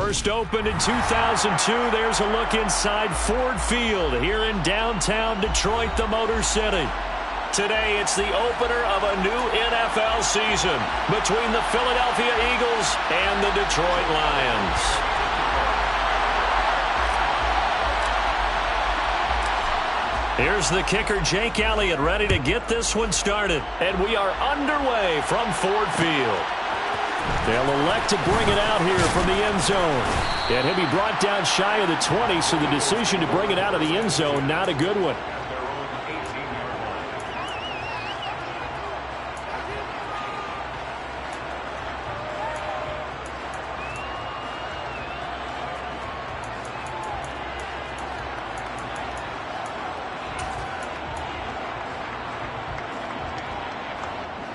First opened in 2002, there's a look inside Ford Field here in downtown Detroit, the Motor City. Today, it's the opener of a new NFL season between the Philadelphia Eagles and the Detroit Lions. Here's the kicker, Jake Elliott, ready to get this one started. And we are underway from Ford Field. They'll elect to bring it out here from the end zone. And he'll be brought down shy of the 20, so the decision to bring it out of the end zone, not a good one.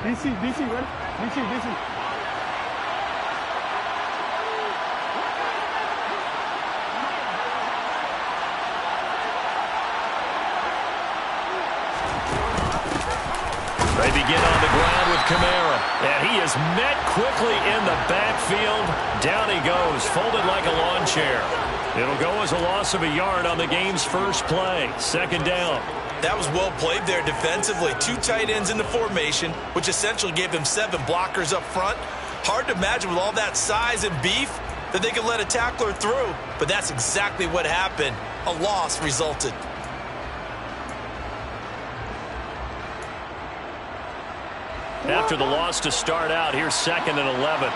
DC, ready? DC. They begin on the ground with Kamara. And he is met quickly in the backfield. Down he goes, folded like a lawn chair. It'll go as a loss of a yard on the game's first play. Second down. That was well played there defensively. Two tight ends in the formation, which essentially gave them 7 blockers up front. Hard to imagine with all that size and beef that they could let a tackler through. But that's exactly what happened. A loss resulted. After the loss to start out, here's 2nd and 11.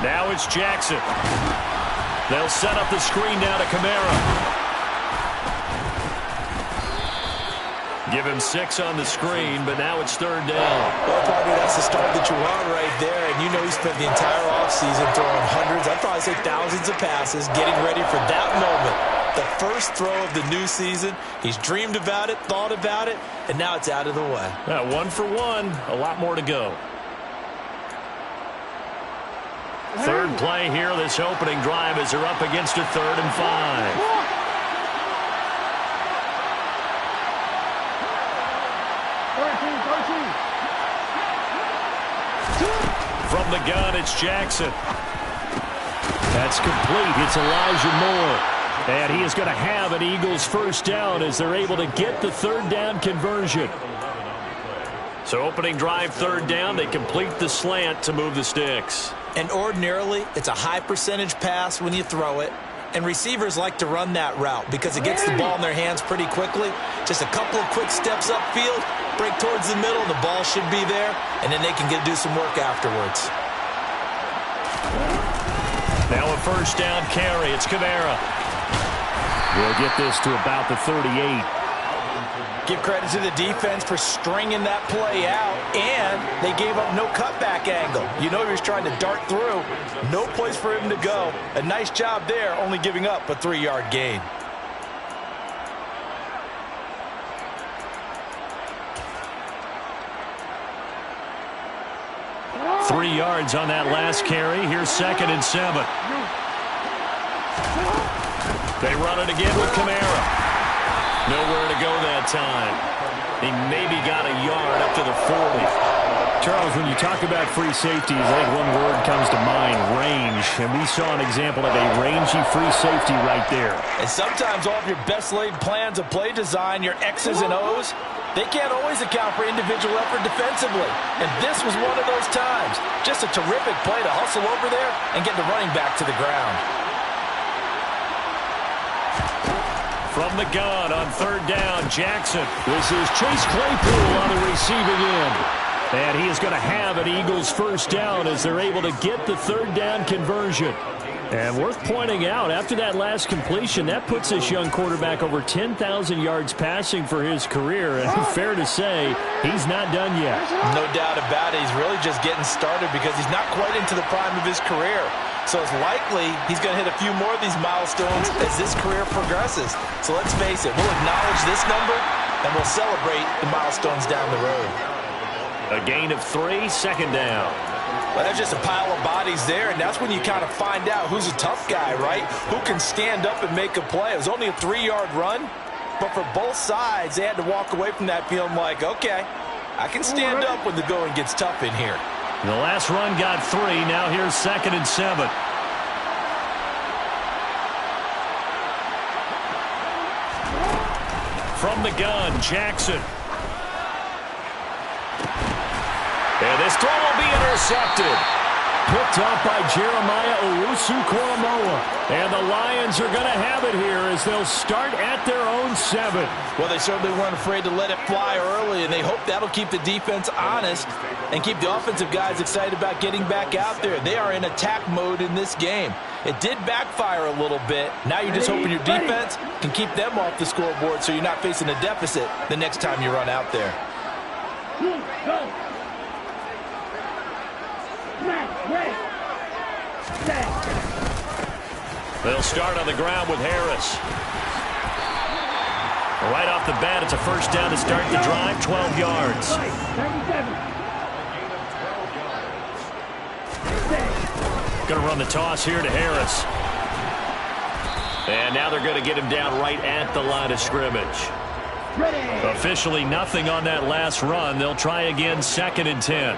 Now it's Jackson. They'll set up the screen now to Kamara. Give him 6 on the screen, but now it's 3rd down. Well, probably that's the start that you want right there. And you know he spent the entire offseason throwing hundreds, I'd probably say thousands of passes, getting ready for that moment. The first throw of the new season. He's dreamed about it, thought about it, and now it's out of the way. 1 for 1. A lot more to go. Third play here, this opening drive as they're up against a 3rd and 5. From the gun, it's Jackson. That's complete. It's Elijah Moore. And he is going to have an Eagles first down as they're able to get the 3rd down conversion. So opening drive, 3rd down. They complete the slant to move the sticks. And ordinarily, it's a high percentage pass when you throw it. And receivers like to run that route because it gets the ball in their hands pretty quickly. Just a couple of quick steps upfield, break towards the middle, the ball should be there, and then they can do some work afterwards. Now a first down carry. It's Kamara. We'll get this to about the 38. Give credit to the defense for stringing that play out, and they gave up no cutback angle. You know he was trying to dart through. No place for him to go. A nice job there, only giving up a 3-yard gain. Three yards on that last carry. Here's 2nd and 7. They run it again with Kamara. Nowhere to go that time. He maybe got a yard up to the 40. Charles, when you talk about free safeties, I think one word comes to mind, range. And we saw an example of a rangy free safety right there. And sometimes all of your best laid plans of play design, your X's and O's, they can't always account for individual effort defensively. And this was one of those times. Just a terrific play to hustle over there and get the running back to the ground. From the gun on 3rd down, Jackson. This is Chase Claypool on the receiving end. And he is going to have an Eagles first down as they're able to get the 3rd down conversion. And worth pointing out, after that last completion, that puts this young quarterback over 10,000 yards passing for his career. And fair to say, he's not done yet. No doubt about it. He's really just getting started because he's not quite into the prime of his career. So it's likely he's going to hit a few more of these milestones as this career progresses. So let's face it, we'll acknowledge this number and we'll celebrate the milestones down the road. A gain of 3, 2nd down. Well, there's just a pile of bodies there, and that's when you kind of find out who's a tough guy, right? Who can stand up and make a play. It was only a 3-yard run, but for both sides, they had to walk away from that feeling like, okay, I can stand up when the going gets tough in here. The last run got 3. Now here's 2nd and 7. From the gun, Jackson. And this throw will be intercepted. Picked up by Jeremiah Owusu-Koramoah. And the Lions are going to have it here as they'll start at their own 7. Well, they certainly weren't afraid to let it fly early, and they hope that'll keep the defense honest and keep the offensive guys excited about getting back out there. They are in attack mode in this game. It did backfire a little bit. Now you're just hoping your defense can keep them off the scoreboard so you're not facing a deficit the next time you run out there. They'll start on the ground with Harris. Right off the bat, it's a first down to start the drive, 12 yards. Going to run the toss here to Harris. And now they're going to get him down right at the line of scrimmage. Officially nothing on that last run. They'll try again, 2nd and 10.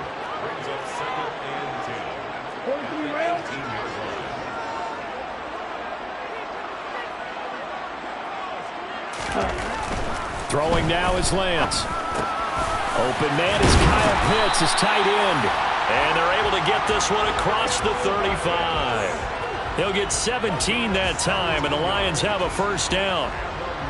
Throwing now is Lance. Open man is Kyle Pitts, his tight end. And they're able to get this one across the 35. He'll get 17 that time, and the Lions have a first down.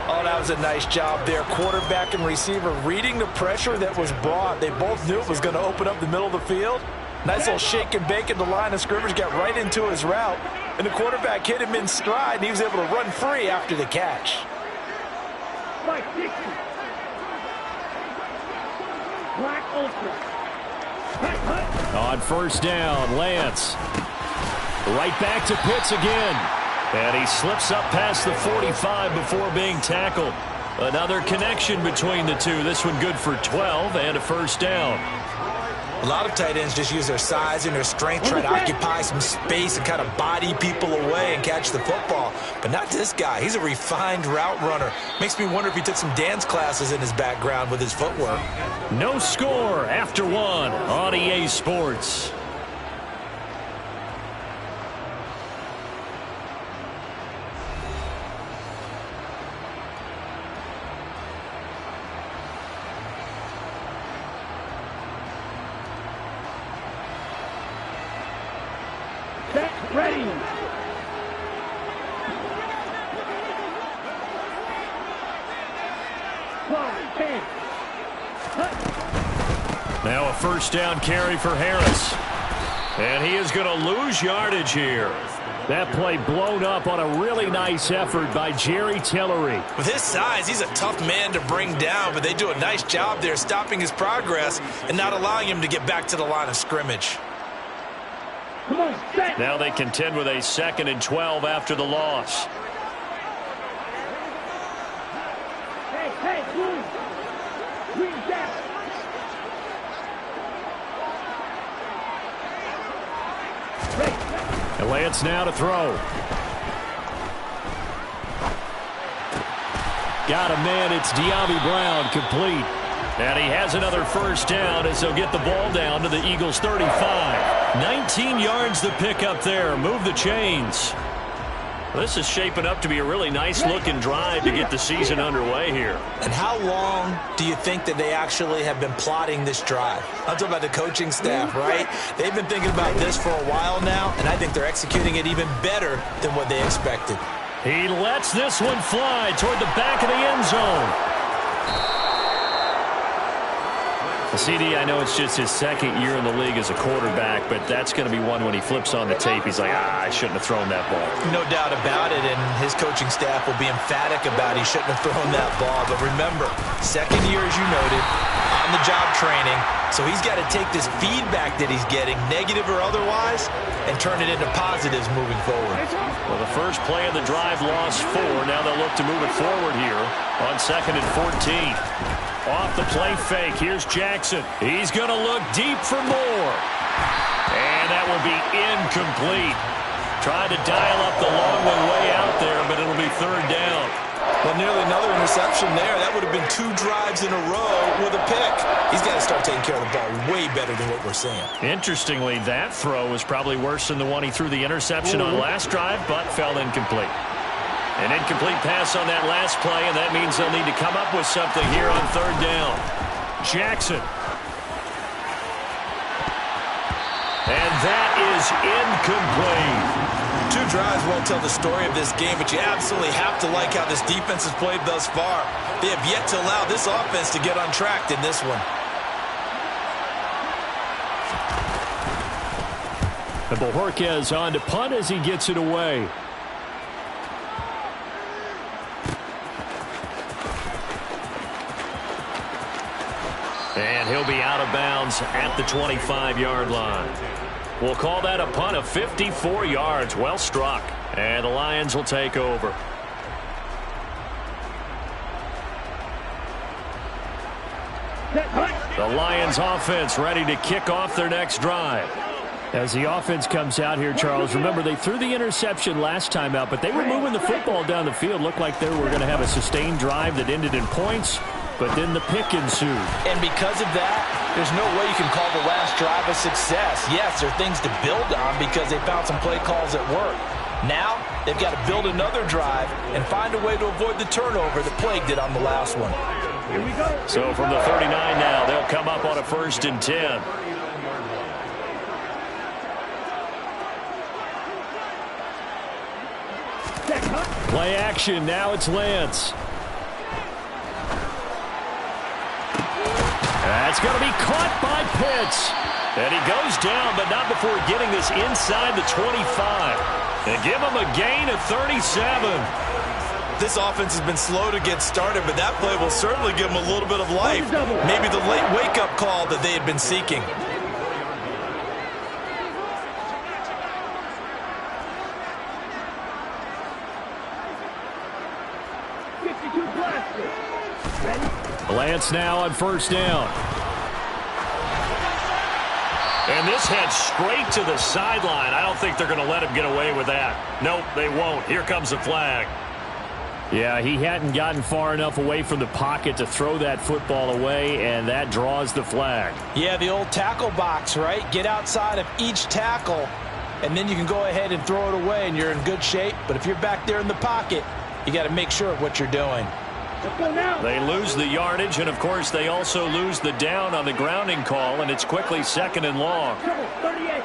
Oh, that was a nice job there. Quarterback and receiver reading the pressure that was brought. They both knew it was going to open up the middle of the field. Nice little shake and bake at the line of scrimmage, got right into his route. And the quarterback hit him in stride, and he was able to run free after the catch. On first down, Lance. Right back to Pitts again. And he slips up past the 45 before being tackled. Another connection between the two. This one good for 12 and a first down. A lot of tight ends just use their size and their strength, try to occupy some space and kind of body people away and catch the football. But not this guy. He's a refined route runner. Makes me wonder if he took some dance classes in his background with his footwork. No score after 1 on EA Sports. Ready. Now a first down carry for Harris. And he is going to lose yardage here. That play blown up on a really nice effort by Jerry Tillery. With his size, he's a tough man to bring down, but they do a nice job there stopping his progress and not allowing him to get back to the line of scrimmage. Now they contend with a 2nd and 12 after the loss. And Lance now to throw. Got a man, it's De'Ami Brown, complete. And he has another first down as they'll get the ball down to the Eagles' 35. 19 yards to pick up there. Move the chains. This is shaping up to be a really nice-looking drive to get the season underway here. And how long do you think that they actually have been plotting this drive? I'm talking about the coaching staff, right? They've been thinking about this for a while now, and I think they're executing it even better than what they expected. He lets this one fly toward the back of the end zone. CD, I know it's just his 2nd year in the league as a quarterback, but that's going to be one when he flips on the tape. He's like, I shouldn't have thrown that ball. No doubt about it, and his coaching staff will be emphatic about he shouldn't have thrown that ball. But remember, 2nd year, as you noted, on-the-job training, so he's got to take this feedback that he's getting, negative or otherwise, and turn it into positives moving forward. Well, the first play of the drive lost 4. Now they'll look to move it forward here on 2nd and 14. Off the play fake, here's Jackson. He's going to look deep for more. And that will be incomplete. Tried to dial up the long one way out there, but it'll be 3rd down. Well, nearly another interception there. That would have been 2 drives in a row with a pick. He's got to start taking care of the ball way better than what we're seeing. Interestingly, that throw was probably worse than the one he threw the interception on last drive, but fell incomplete. An incomplete pass on that last play, and that means they'll need to come up with something here on 3rd down. Jackson. And that is incomplete. 2 drives won't tell the story of this game, but you absolutely have to like how this defense has played thus far. They have yet to allow this offense to get untracked in this one. And Bojorquez on to punt as he gets it away. And he'll be out of bounds at the 25-yard line. We'll call that a punt of 54 yards. Well struck. And the Lions will take over. The Lions offense ready to kick off their next drive. As the offense comes out here, Charles, remember they threw the interception last time out, but they were moving the football down the field. Looked like they were going to have a sustained drive that ended in points, but then the pick ensued. And because of that, there's no way you can call the last drive a success. Yes, there are things to build on because they found some play calls at work. Now, they've got to build another drive and find a way to avoid the turnover that plagued it on the last one. Here we go. So from the 39 now, they'll come up on a 1st and 10. Play action. Now it's Lance. That's going to be caught by Pitts. And he goes down, but not before getting this inside the 25. And give him a gain of 37. This offense has been slow to get started, but that play will certainly give them a little bit of life. Maybe the late wake-up call that they had been seeking. Lance now on 1st down. And this heads straight to the sideline. I don't think they're going to let him get away with that. Nope, they won't. Here comes the flag. Yeah, he hadn't gotten far enough away from the pocket to throw that football away, and that draws the flag. Yeah, the old tackle box, right? Get outside of each tackle, and then you can go ahead and throw it away, and you're in good shape. But if you're back there in the pocket, you got to make sure of what you're doing. They lose the yardage, and, of course, they also lose the down on the grounding call, and it's quickly 2nd and long. 38.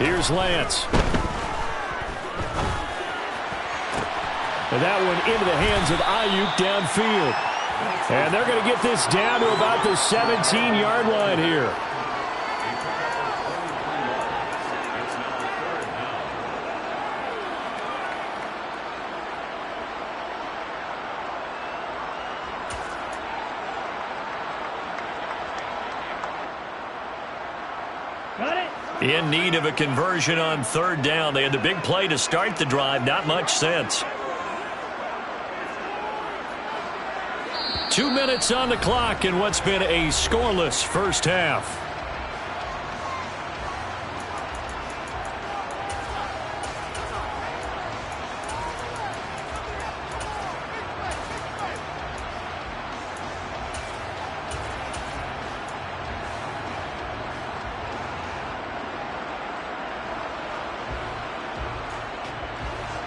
Here's Lance. And that one into the hands of Ayuk downfield. And they're going to get this down to about the 17-yard line here. In need of a conversion on 3rd down. They had the big play to start the drive. Not much sense. 2 minutes on the clock in what's been a scoreless first half.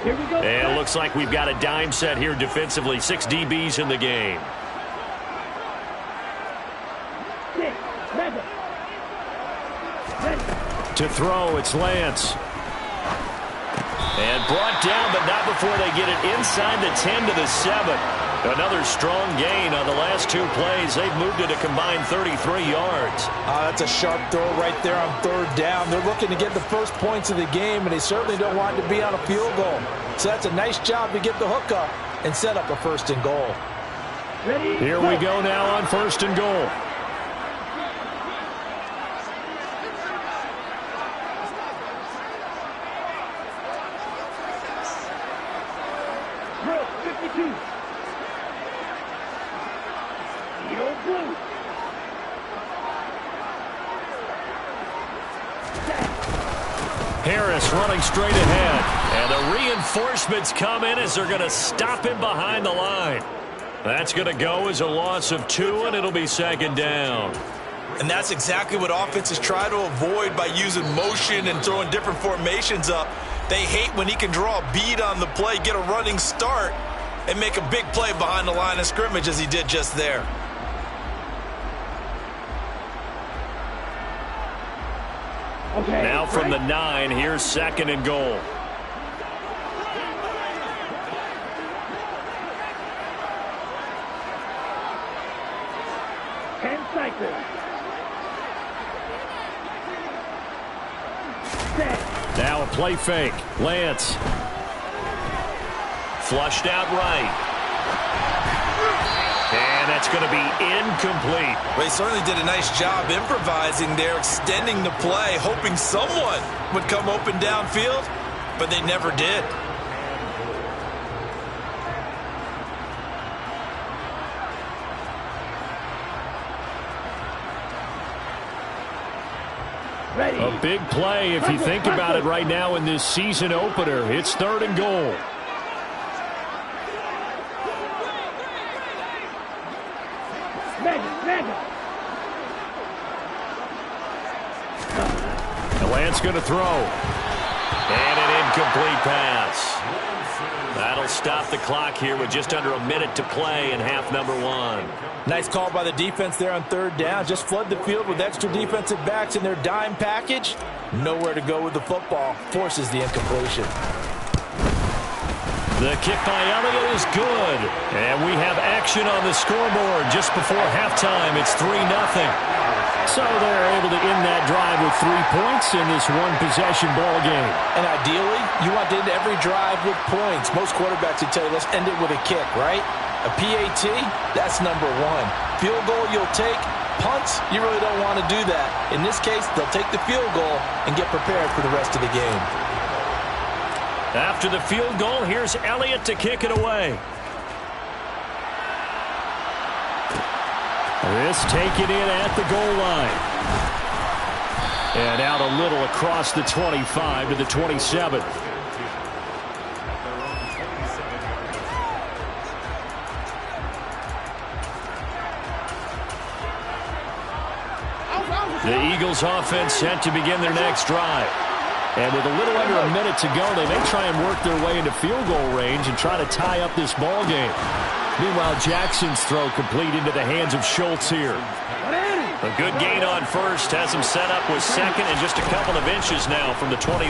Here we go. And it looks like we've got a dime set here defensively. 6 DBs in the game. 6, 7. To throw, it's Lance. And brought down, but not before they get it inside the 10 to the 7. Another strong gain on the last 2 plays. They've moved it a combined 33 yards. That's a sharp throw right there on 3rd down. They're looking to get the first points of the game, and they certainly don't want it to be on a field goal. So that's a nice job to get the hook up and set up a 1st and goal. Ready, Here we go now on 1st and goal. Drill 52. Steel blue. Harris running straight ahead. And the reinforcements come in as they're going to stop him behind the line. That's going to go as a loss of 2, and it'll be 2nd down. And that's exactly what offenses try to avoid by using motion and throwing different formations up. They hate when he can draw a bead on the play, get a running start, and make a big play behind the line of scrimmage as he did just there. Okay. Now from the 9, here's 2nd and goal. Now a play fake. Lance. Flushed out right. And that's going to be incomplete. Well, he certainly did a nice job improvising there, extending the play, hoping someone would come open downfield, but they never did. Ready. A big play if you think about it right now in this season opener. It's 3rd and goal. The Lance going to throw. And an incomplete pass. That'll stop the clock here with just under a minute to play in half number 1. Nice call by the defense there on 3rd down. Just flood the field with extra defensive backs in their dime package. Nowhere to go with the football. Forces the incompletion. The kick by Elliott is good. And we have action on the scoreboard just before halftime. It's 3-0. So they're able to end that drive with 3 points in this one-possession ball game. And ideally, you want to end every drive with points. Most quarterbacks would tell you, let's end it with a kick, right? A PAT, that's number 1. Field goal you'll take. Punts, you really don't want to do that. In this case, they'll take the field goal and get prepared for the rest of the game. After the field goal, here's Elliott to kick it away. This taken in at the goal line. And out a little across the 25 to the 27. The Eagles offense set to begin their next drive. And with a little under a minute to go, they may try and work their way into field goal range and try to tie up this ball game. Meanwhile, Jackson's throw complete into the hands of Schultz here. A good gain on first has him set up with 2nd and just a couple of inches now from the 29.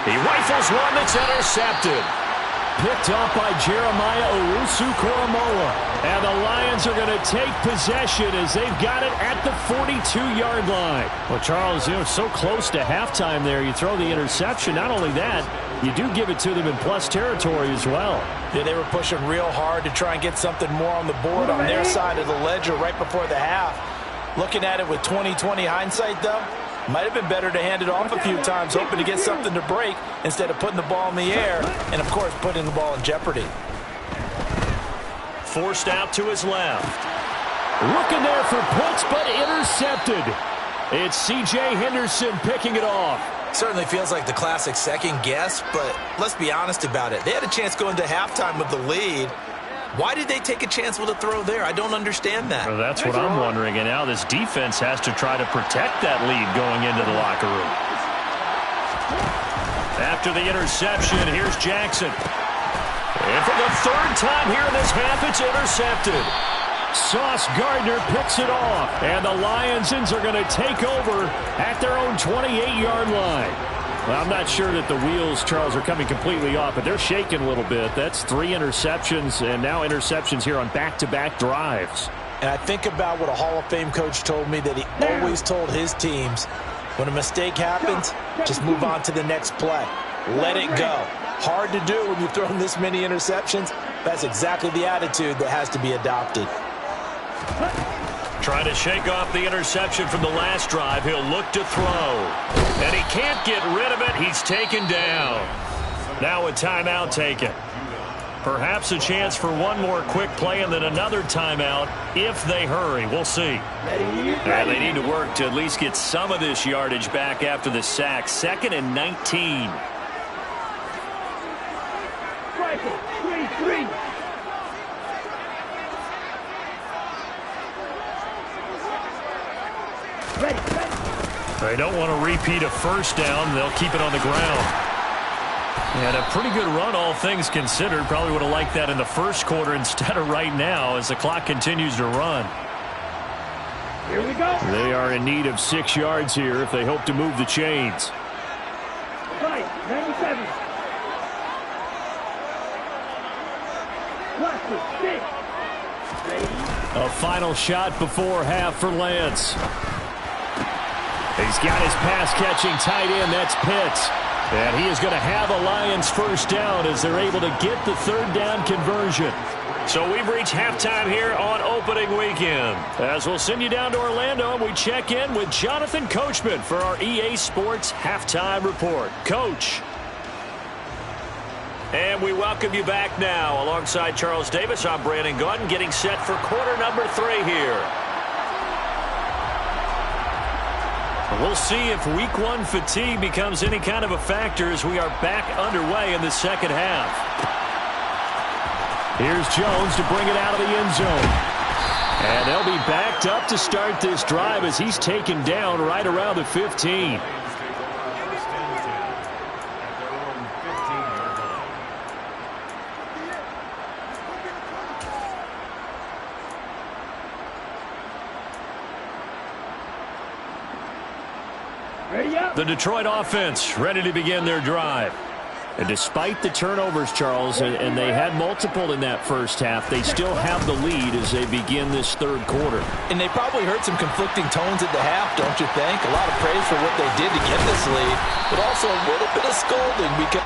He rifles one that's intercepted. Picked up by Jeremiah Owusu-Koramoah. And the Lions are going to take possession as they've got it at the 42-yard line. Well, Charles, so close to halftime there. You throw the interception. Not only that, you do give it to them in plus territory as well. Yeah, they were pushing real hard to try and get something more on the board on their side of the ledger right before the half. Looking at it with 20/20 hindsight, though, might have been better to hand it off a few times, hoping to get something to break instead of putting the ball in the air and, of course, putting the ball in jeopardy. Forced out to his left. Looking there for puts, but intercepted. It's C.J. Henderson picking it off. Certainly feels like the classic second guess, but let's be honest about it. They had a chance going to halftime with the lead. Why did they take a chance with a throw there? I don't understand that. Well, that's what I'm wondering. And now this defense has to try to protect that lead going into the locker room. After the interception, here's Jackson. And for the 3rd time here in this half, it's intercepted. Sauce Gardner picks it off. And the Lionsons are going to take over at their own 28-yard line. Well, I'm not sure that the wheels, Charles, are coming completely off, but they're shaking a little bit. That's 3 interceptions, and now interceptions here on back-to-back drives. And I think about what a Hall of Fame coach told me, that he always told his teams, when a mistake happens, just move on to the next play. Let it go. Hard to do when you've thrown this many interceptions. That's exactly the attitude that has to be adopted. Trying to shake off the interception from the last drive. He'll look to throw. And he can't get rid of it. He's taken down. Now a timeout taken. Perhaps a chance for one more quick play and then another timeout if they hurry. We'll see. And they need to work to at least get some of this yardage back after the sack. 2nd and 19. Striker, 3-3. Ready. They don't want to repeat a first down. They'll keep it on the ground. And a pretty good run, all things considered. Probably would have liked that in the first quarter instead of right now as the clock continues to run. Here we go. They are in need of 6 yards here if they hope to move the chains. Right, 97. Left, 6. Ready. A final shot before half for Lance. He's got his pass-catching tight end. That's Pitts. And he is going to have a Lions first down as they're able to get the 3rd down conversion. So we've reached halftime here on opening weekend. As we'll send you down to Orlando, and we check in with Jonathan Coachman for our EA Sports Halftime Report. Coach. And we welcome you back now. Alongside Charles Davis, I'm Brandon Gaudin, getting set for quarter number 3 here. We'll see if week 1 fatigue becomes any kind of a factor as we are back underway in the second half. Here's Jones to bring it out of the end zone. And they'll be backed up to start this drive as he's taken down right around the 15. The Detroit offense ready to begin their drive. And despite the turnovers, Charles, and they had multiple in that first half, they still have the lead as they begin this 3rd quarter. And they probably heard some conflicting tones at the half, don't you think? A lot of praise for what they did to get this lead, but also a little bit of scolding because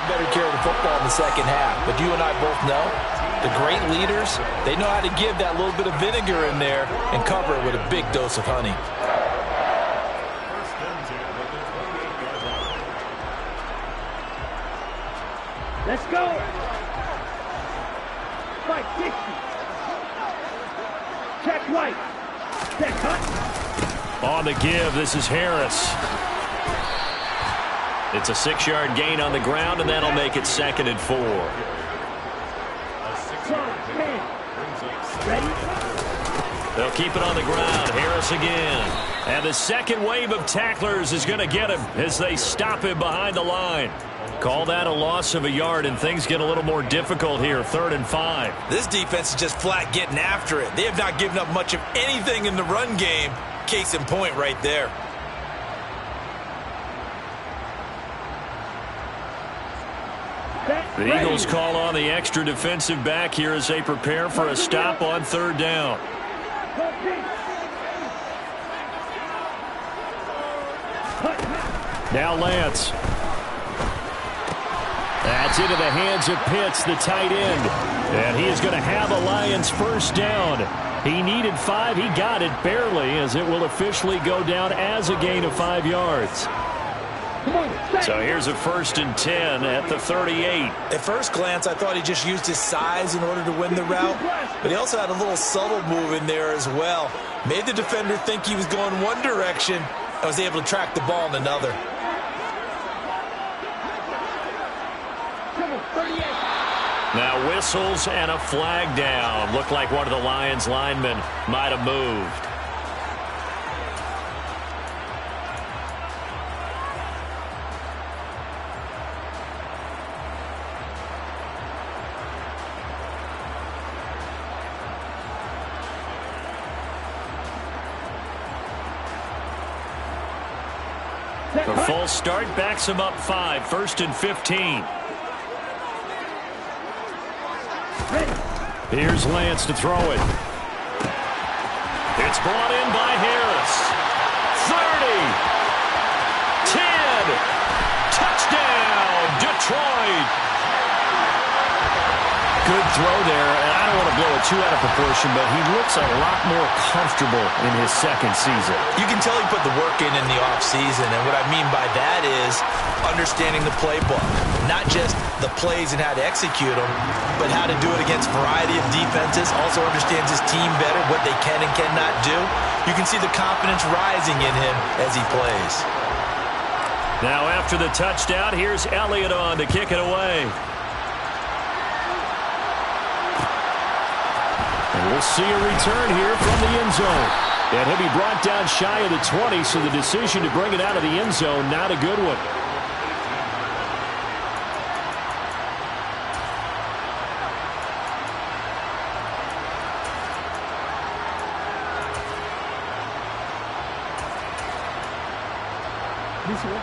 better carry the football in the second half. But you and I both know the great leaders, they know how to give that little bit of vinegar in there and cover it with a big dose of honey. Let's go. 560. Check right. Check cut. On the give, this is Harris. It's a 6-yard gain on the ground, and that'll make it 2nd and 4. Ready? They'll keep it on the ground. Harris again. And the second wave of tacklers is going to get him as they stop him behind the line. Call that a loss of a yard, and things get a little more difficult here. 3rd and 5. This defense is just flat getting after it. They have not given up much of anything in the run game. Case in point right there. The Eagles call on the extra defensive back here as they prepare for a stop on 3rd down. Now Lance. That's into the hands of Pitts, the tight end. And he is going to have a Lions first down. He needed 5. He got it barely, as it will officially go down as a gain of 5 yards. So here's a 1st and 10 at the 38. At first glance, I thought he just used his size in order to win the route, but he also had a little subtle move in there as well. Made the defender think he was going one direction and was able to track the ball in another. Now whistles and a flag down. Looked like one of the Lions linemen might have moved. The full start backs him up 5, 1st and 15. Here's Lance to throw it. It's brought in by Harris. 30. 10. Touchdown, Detroit. Good throw there, and I don't want to blow it too out of proportion, but he looks a lot more comfortable in his second season. You can tell he put the work in the offseason, and what I mean by that is understanding the playbook. Not just the plays and how to execute them, but how to do it against a variety of defenses. Also understands his team better, what they can and cannot do. You can see the confidence rising in him as he plays. Now after the touchdown, here's Elliott on to kick it away. And we'll see a return here from the end zone. And he'll be brought down shy of the 20, so the decision to bring it out of the end zone, not a good one.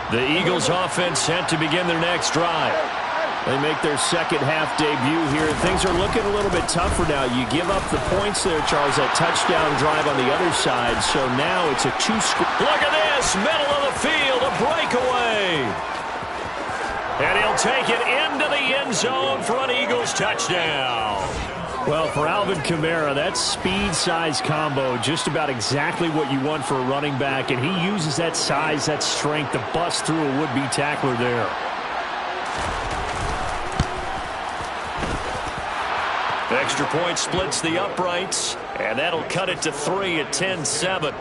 The Eagles offense set to begin their next drive. They make their second half debut here. Things are looking a little bit tougher now. You give up the points there, Charles, that touchdown drive on the other side. So now it's a 2-score. Look at this, middle of the field, a breakaway. And he'll take it into the end zone for an Eagles touchdown. Well, for Alvin Kamara, that speed-size combo, just about exactly what you want for a running back. And he uses that size, that strength to bust through a would-be tackler there. Extra point splits the uprights, and that'll cut it to 3 at 10-7.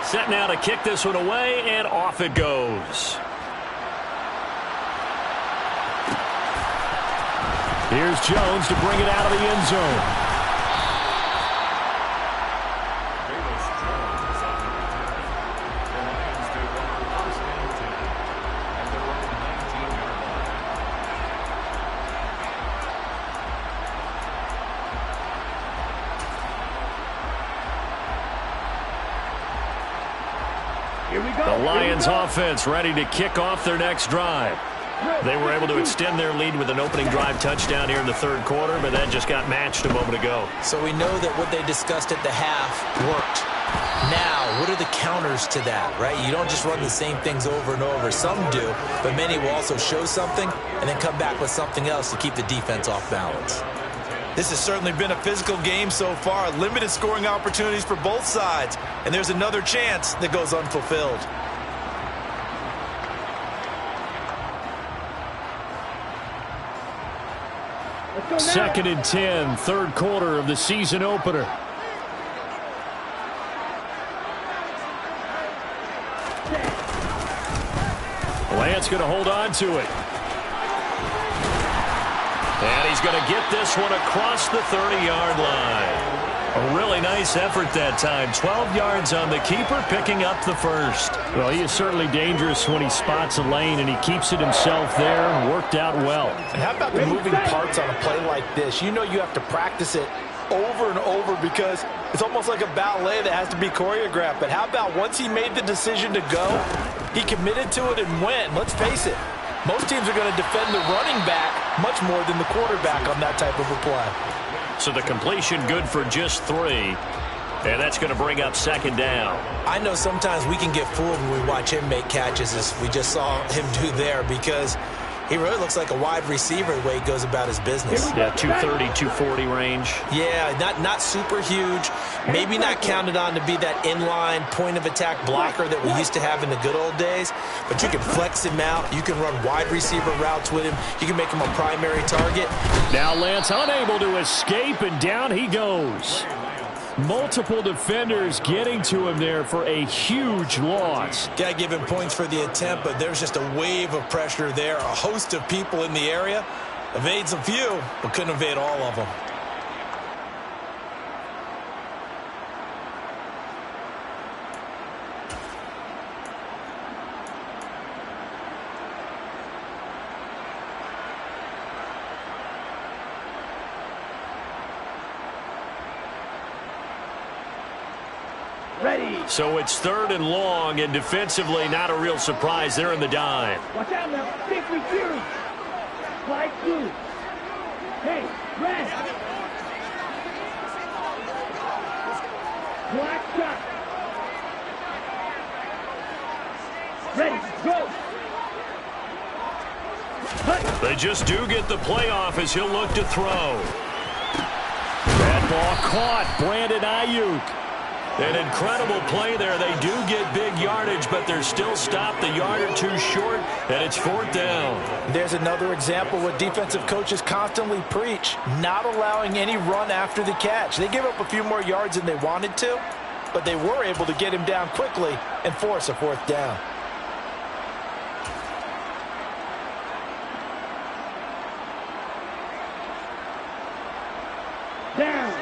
Set now to kick this one away, and off it goes. Here's Jones to bring it out of the end zone. The Lions offense ready to kick off their next drive. They were able to extend their lead with an opening drive touchdown here in the third quarter, but that just got matched a moment ago. So we know that what they discussed at the half worked. Now, what are the counters to that, right? You don't just run the same things over and over. Some do, but many will also show something and then come back with something else to keep the defense off balance. This has certainly been a physical game so far. Limited scoring opportunities for both sides. And there's another chance that goes unfulfilled. Second and 10, third quarter of the season opener. Lance going to hold on to it. And he's going to get this one across the 30-yard line. A really nice effort that time. 12 yards on the keeper, picking up the first. Well, he is certainly dangerous when he spots a lane, and he keeps it himself there. Worked out well. And how about the moving parts on a play like this? You know you have to practice it over and over because it's almost like a ballet that has to be choreographed. But how about once he made the decision to go, he committed to it and went. Let's face it. Most teams are going to defend the running back much more than the quarterback on that type of a play. So the completion good for just 3. And that's going to bring up 2nd down. I know sometimes we can get fooled when we watch him make catches, as we just saw him do there, because he really looks like a wide receiver the way he goes about his business. Yeah, 230, 240 range. Yeah, not super huge. Maybe not counted on to be that inline point-of-attack blocker that we used to have in the good old days. But you can flex him out. You can run wide receiver routes with him. You can make him a primary target. Now Lance unable to escape, and down he goes. Multiple defenders getting to him there for a huge loss. Got to give him points for the attempt, but there's just a wave of pressure there. A host of people in the area. Evades a few, but couldn't evade all of them. Ready. So it's 3rd and long, and defensively not a real surprise. They're in the dime. Watch out now. Big receiver. Fly blue. Hey, red. Black shot. Ready, go. They just do get the playoff as he'll look to throw. That ball caught. Brandon Ayuk. An incredible play there. They do get big yardage, but they're still stopped a yard or 2 short, and it's 4th down. There's another example what defensive coaches constantly preach, not allowing any run after the catch. They give up a few more yards than they wanted to, but they were able to get him down quickly and force a 4th down. Down.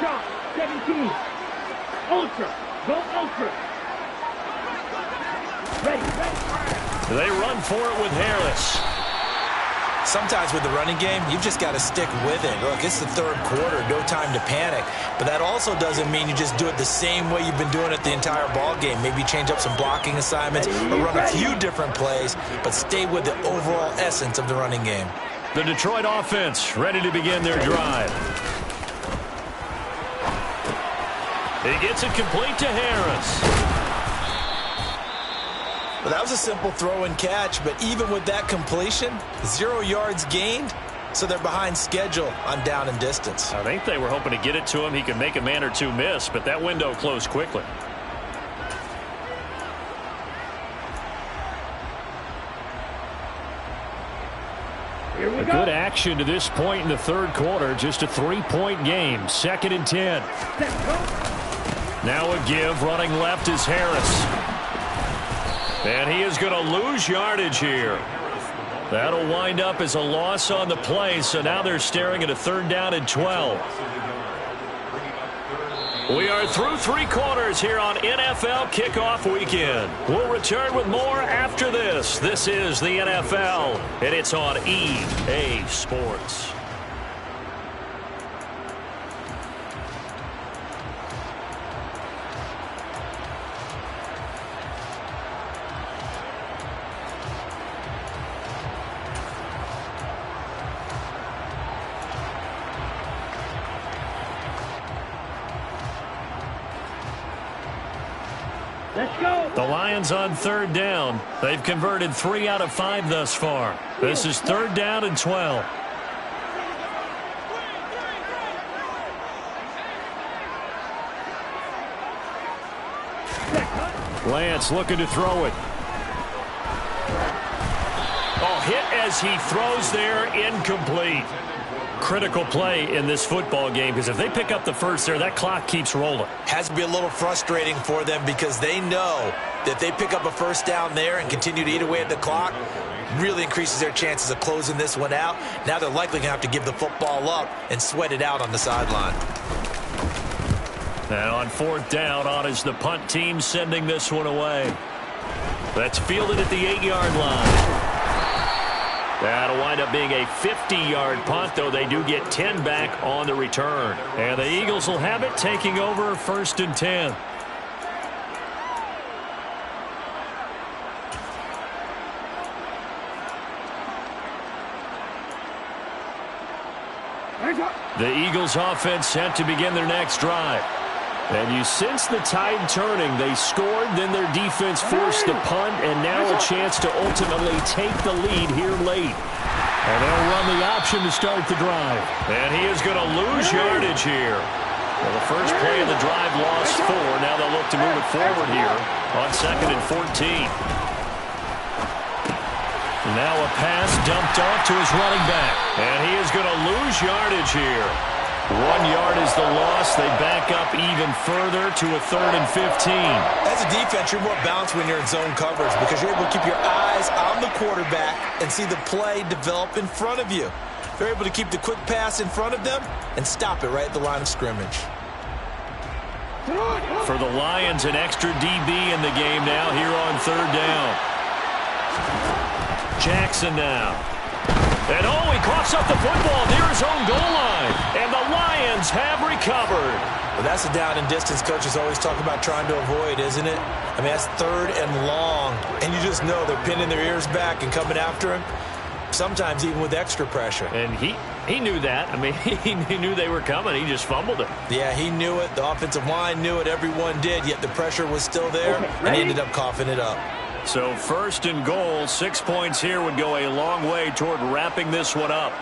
Shot. 17. Ultra. Go ultra. Ready. They run for it with Harris. Sometimes with the running game, you've just got to stick with it. Look, it's the 3rd quarter, no time to panic. But that also doesn't mean you just do it the same way you've been doing it the entire ball game. Maybe change up some blocking assignments or run a few different plays, but stay with the overall essence of the running game. The Detroit offense ready to begin their drive. He gets it complete to Harris. Well, that was a simple throw and catch, but even with that completion, 0 yards gained, so they're behind schedule on down and distance. I think they were hoping to get it to him. He could make a man or 2 miss, but that window closed quickly. Here we A go. good action to this point in the 3rd quarter. Just a 3-point game. 2nd and 10. Set, go. Now a give. Running left is Harris. And he is going to lose yardage here. That'll wind up as a loss on the play, so now they're staring at a 3rd down and 12. We are through 3 quarters here on NFL Kickoff Weekend. We'll return with more after this. This is the NFL, and it's on EA Sports. Let's go. The Lions on 3rd down. They've converted 3 out of 5 thus far. This is 3rd down and 12. Lance looking to throw it. Oh, hit as he throws there, incomplete. Critical play in this football game, because if they pick up the first there, that clock keeps rolling. Has to be a little frustrating for them because they know that they pick up a 1st down there and continue to eat away at the clock, really increases their chances of closing this one out. Now they're likely going to have to give the football up and sweat it out on the sideline. Now on 4th down, on is the punt team sending this one away. That's fielded at the 8-yard line. That'll wind up being a 50-yard punt, though they do get 10 back on the return. And the Eagles will have it, taking over 1st and 10. The Eagles offense set to begin their next drive. And you sense the tide turning. They scored, then their defense forced the punt, and now a chance to ultimately take the lead here late. And they'll run the option to start the drive. And he is going to lose yardage here. Well, the first play of the drive lost 4. Now they'll look to move it forward here on 2nd and 14. Now a pass dumped off to his running back. And he is going to lose yardage here. 1 yard is the loss. They back up even further to a 3rd and 15. As a defense, you're more balanced when you're in zone coverage because you're able to keep your eyes on the quarterback and see the play develop in front of you. They're able to keep the quick pass in front of them and stop it right at the line of scrimmage. For the Lions, an extra DB in the game now here on 3rd down. Jackson now. And he coughs up the football near his own goal line. And the Lions have recovered. Well, that's the down and distance coaches always talk about trying to avoid, isn't it? I mean, that's 3rd and long. And you just know they're pinning their ears back and coming after him. Sometimes even with extra pressure. And he knew that. I mean, he knew they were coming. He just fumbled it. Yeah, he knew it. The offensive line knew it. Everyone did. Yet the pressure was still there. And he ended up coughing it up. So 1st and goal, 6 points here would go a long way toward wrapping this one up.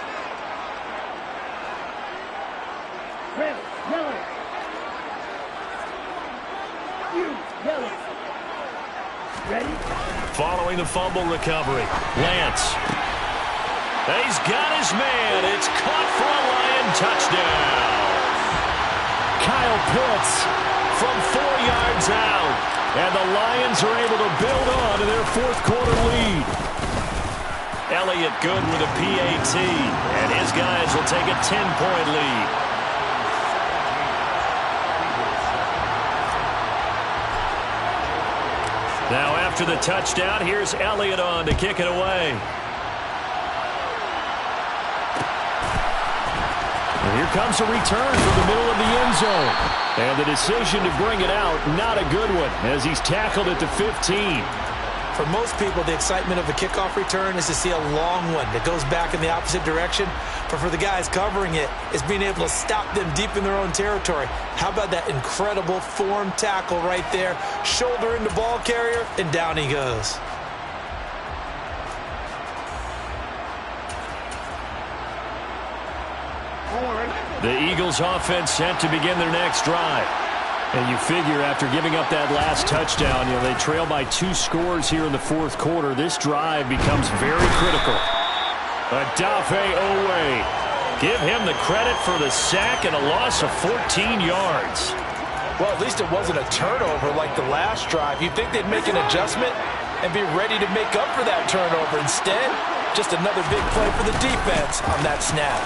Ready? Following the fumble recovery, Lance. He's got his man. It's caught for a Lion touchdown. Kyle Pitts from 4 yards out. And the Lions are able to build on to their 4th quarter lead. Elliott good with a PAT. And his guys will take a 10-point lead. Now after the touchdown, here's Elliott on to kick it away. And here comes a return from the middle of the end zone. And the decision to bring it out, not a good one, as he's tackled at the 15. For most people, the excitement of a kickoff return is to see a long one that goes back in the opposite direction. But for the guys covering it, it's being able to stop them deep in their own territory. How about that incredible form tackle right there? Shoulder into ball carrier, and down he goes. The Eagles offense set to begin their next drive. And you figure after giving up that last touchdown, they trail by 2 scores here in the 4th quarter. This drive becomes very critical. Odafe Owe. Give him the credit for the sack and a loss of 14 yards. Well, at least it wasn't a turnover like the last drive. You'd think they'd make an adjustment and be ready to make up for that turnover. Instead, just another big play for the defense on that snap.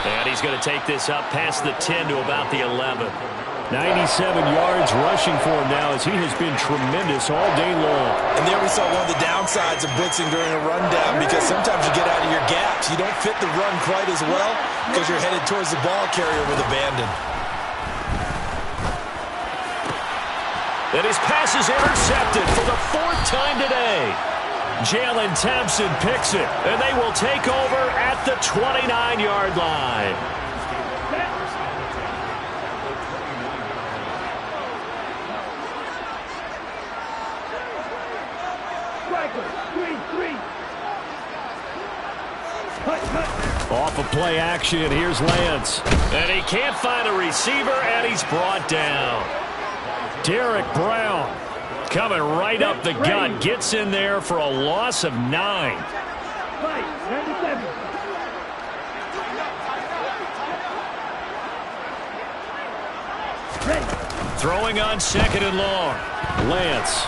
And he's going to take this up past the 10 to about the 11. 97 yards rushing for him now as he has been tremendous all day long. And there we saw one of the downsides of blitzing during a rundown because sometimes you get out of your gaps. You don't fit the run quite as well because you're headed towards the ball carrier with abandon. And his pass is intercepted for the 4th time today. Jalen Thompson picks it, and they will take over at the 29-yard line. Off of play action, here's Lance. And he can't find a receiver, and he's brought down. Derek Brown coming right up the gut, gets in there for a loss of 9. Throwing on 2nd and long. Lance.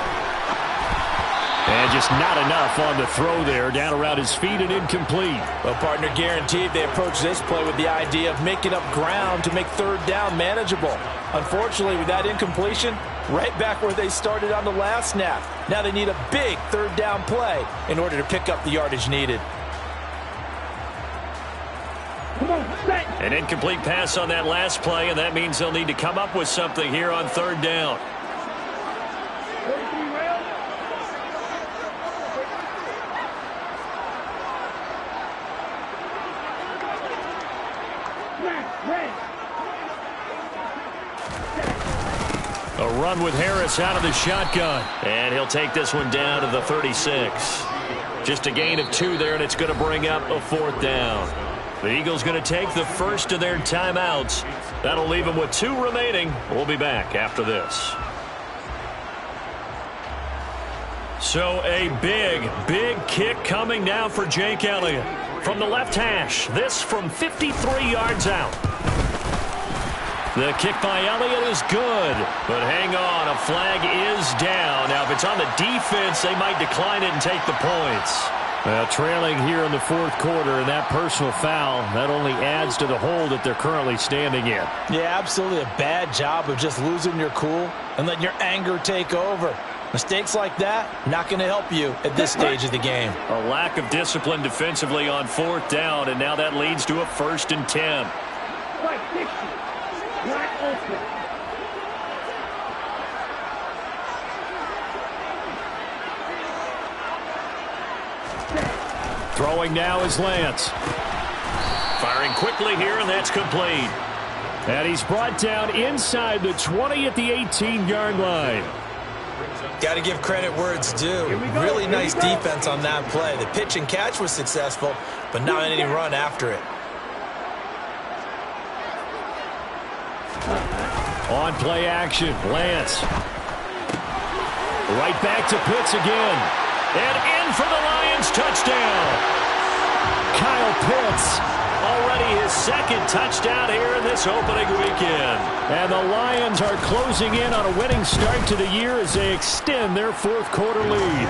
And just not enough on the throw there. Down around his feet and incomplete. Well, partner, guaranteed they approach this play with the idea of making up ground to make 3rd down manageable. Unfortunately, with that incompletion, right back where they started on the last snap. Now they need a big 3rd down play in order to pick up the yardage needed. An incomplete pass on that last play, and that means they'll need to come up with something here on 3rd down. run with Harris out of the shotgun. And he'll take this one down to the 36. Just a gain of 2 there, and it's going to bring up a 4th down. The Eagles going to take the first of their timeouts. That'll leave them with 2 remaining. We'll be back after this. So a big kick coming now for Jake Elliott. From the left hash, this from 53 yards out. The kick by Elliott is good, but hang on, a flag is down. Now, if it's on the defense, they might decline it and take the points. Well, trailing here in the 4th quarter, and that personal foul, that only adds to the hole that they're currently standing in. Yeah, absolutely a bad job of just losing your cool and letting your anger take over. Mistakes like that, not going to help you at this stage of the game. A lack of discipline defensively on 4th down, and now that leads to a 1st and 10. Right, 60. Not open. Throwing now is Lance. Firing quickly here, and that's complete. And he's brought down inside the 20 at the 18-yard line. Got to give credit where it's due. Really nice defense on that play. The pitch and catch was successful, but not any run after it. On play action, Lance. Right back to Pitts again. And in for the Lions touchdown. Kyle Pitts, already his 2nd touchdown here in this opening weekend. And the Lions are closing in on a winning start to the year as they extend their 4th quarter lead.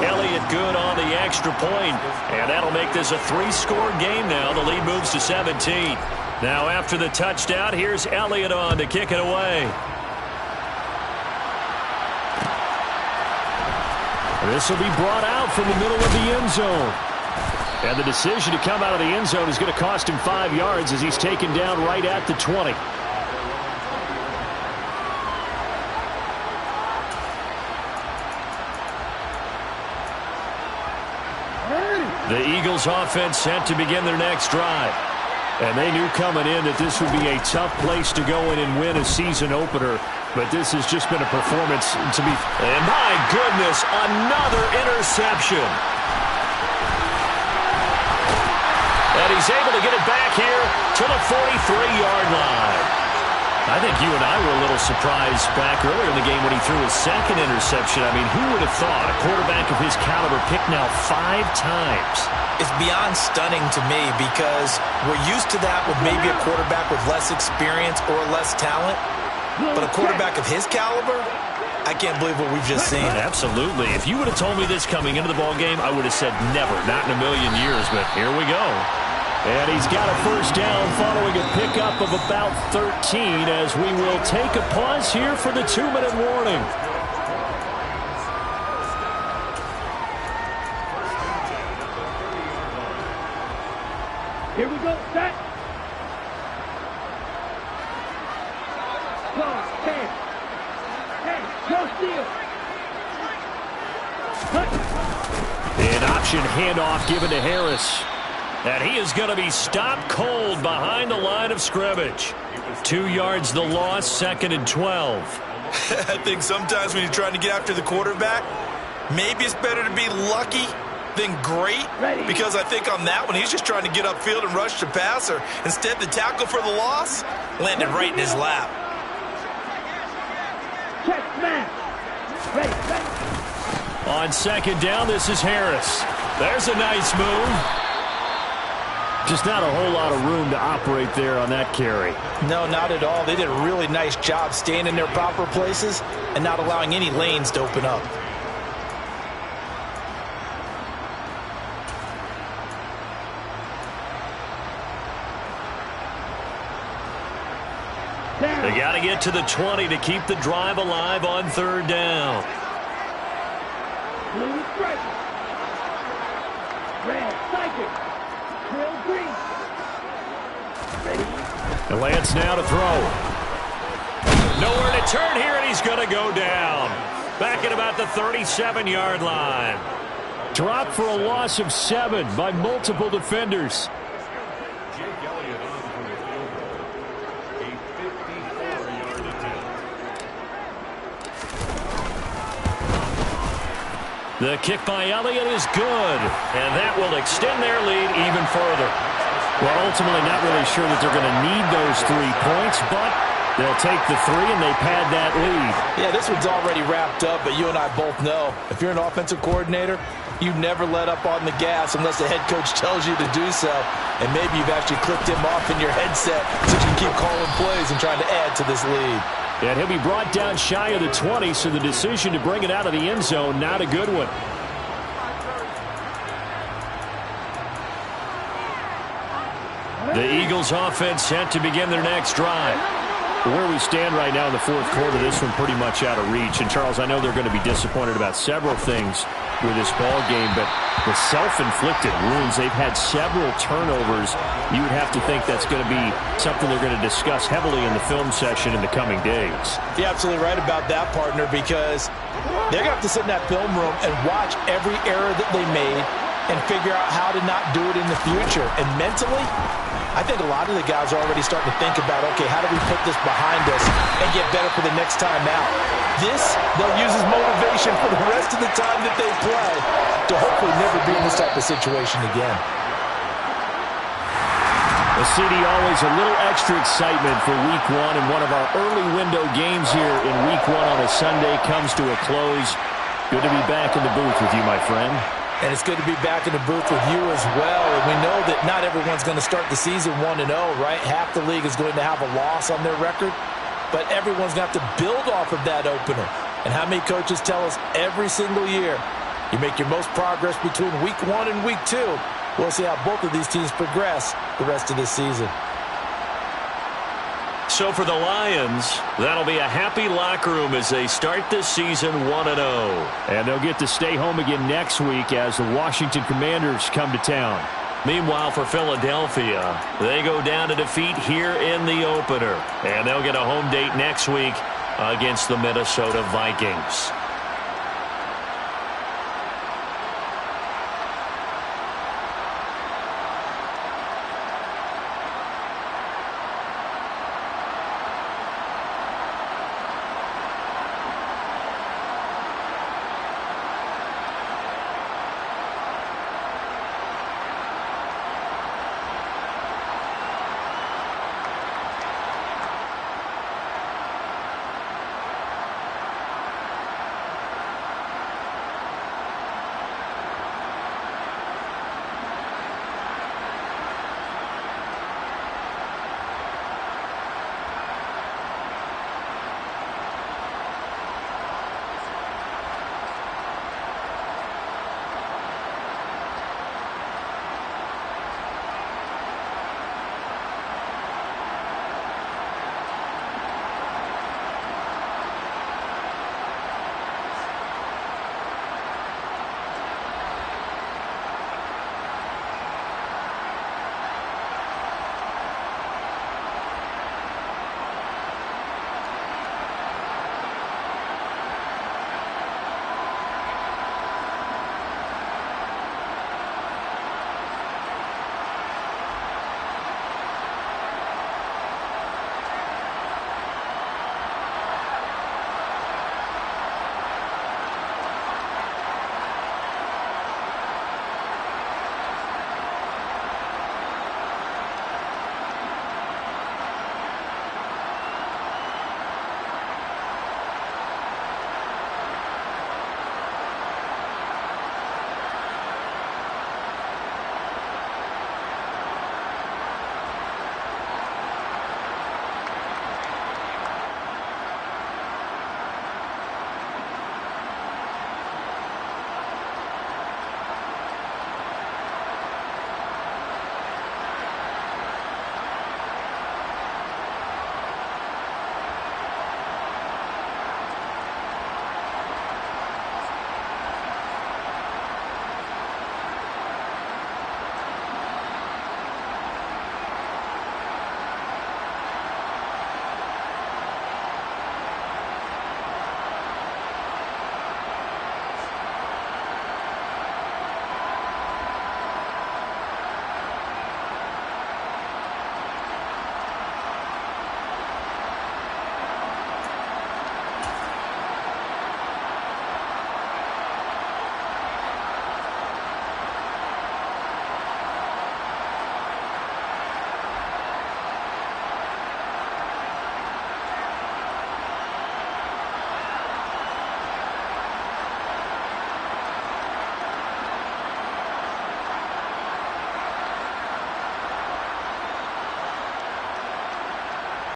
Elliott good on the extra point, and that'll make this a 3-score game now. The lead moves to 17. Now after the touchdown, here's Elliott on to kick it away. This will be brought out from the middle of the end zone. And the decision to come out of the end zone is going to cost him 5 yards as he's taken down right at the 20. The Eagles offense set to begin their next drive. And they knew coming in that this would be a tough place to go in and win a season opener. But this has just been a performance to be... And my goodness, another interception. And he's able to get it back here to the 43-yard line. I think you and I were a little surprised back earlier in the game when he threw his 2nd interception. I mean, who would have thought a quarterback of his caliber picked now 5 times? It's beyond stunning to me because we're used to that with maybe a quarterback with less experience or less talent. But a quarterback of his caliber, I can't believe what we've just seen. Absolutely. If you would have told me this coming into the ballgame, I would have said never, not in a million years. But here we go. And he's got a 1st down following a pickup of about 13 as we will take a pause here for the 2-minute warning. Here we go, set. Close, 10. Hey, no steal. An option handoff given to Harris. And he is going to be stopped cold behind the line of scrimmage. 2 yards the loss, 2nd and 12. I think sometimes when you're trying to get after the quarterback, maybe it's better to be lucky than great. Because I think on that one, he's just trying to get upfield and rush the passer. Instead, the tackle for the loss landed right in his lap. Check, man. Ready, ready. On 2nd down, this is Harris. There's a nice move. Just not a whole lot of room to operate there on that carry. No, not at all. They did a really nice job staying in their proper places and not allowing any lanes to open up. They got to get to the 20 to keep the drive alive on 3rd down. Blue striker. Red striker. Drill green. Ready? And Lance now to throw. Nowhere to turn here, and he's going to go down. Back at about the 37-yard line. Dropped for a loss of 7 by multiple defenders. The kick by Elliott is good, and that will extend their lead even further. Well, ultimately not really sure that they're going to need those 3 points, but they'll take the 3 and they pad that lead. Yeah, this one's already wrapped up, but you and I both know if you're an offensive coordinator, you never let up on the gas unless the head coach tells you to do so. And maybe you've actually clicked him off in your headset so you can keep calling plays and trying to add to this lead. And he'll be brought down shy of the 20, so the decision to bring it out of the end zone, not a good one. The Eagles offense set to begin their next drive. Where we stand right now in the fourth quarter, this one pretty much out of reach. And, Charles, I know they're going to be disappointed about several things with this ball game, but the self-inflicted wounds, they've had several turnovers. You would have to think that's going to be something they're going to discuss heavily in the film session in the coming days. You're absolutely right about that, partner, because they're going to have to sit in that film room and watch every error that they made and figure out how to not do it in the future. And mentally, I think a lot of the guys are already starting to think about, okay, how do we put this behind us and get better for the next time out? This, they'll use as motivation for the rest of the time that they play to hopefully never be in this type of situation again. The CD, always a little extra excitement for Week 1, and one of our early window games here in Week 1 on a Sunday comes to a close. Good to be back in the booth with you, my friend. And it's good to be back in the booth with you as well. And we know that not everyone's going to start the season 1-0, right? Half the league is going to have a loss on their record. But everyone's going to have to build off of that opener. And how many coaches tell us every single year, you make your most progress between Week 1 and Week 2. We'll see how both of these teams progress the rest of this season. So for the Lions, that'll be a happy locker room as they start this season 1-0. And they'll get to stay home again next week as the Washington Commanders come to town. Meanwhile, for Philadelphia, they go down to defeat here in the opener. And they'll get a home date next week against the Minnesota Vikings.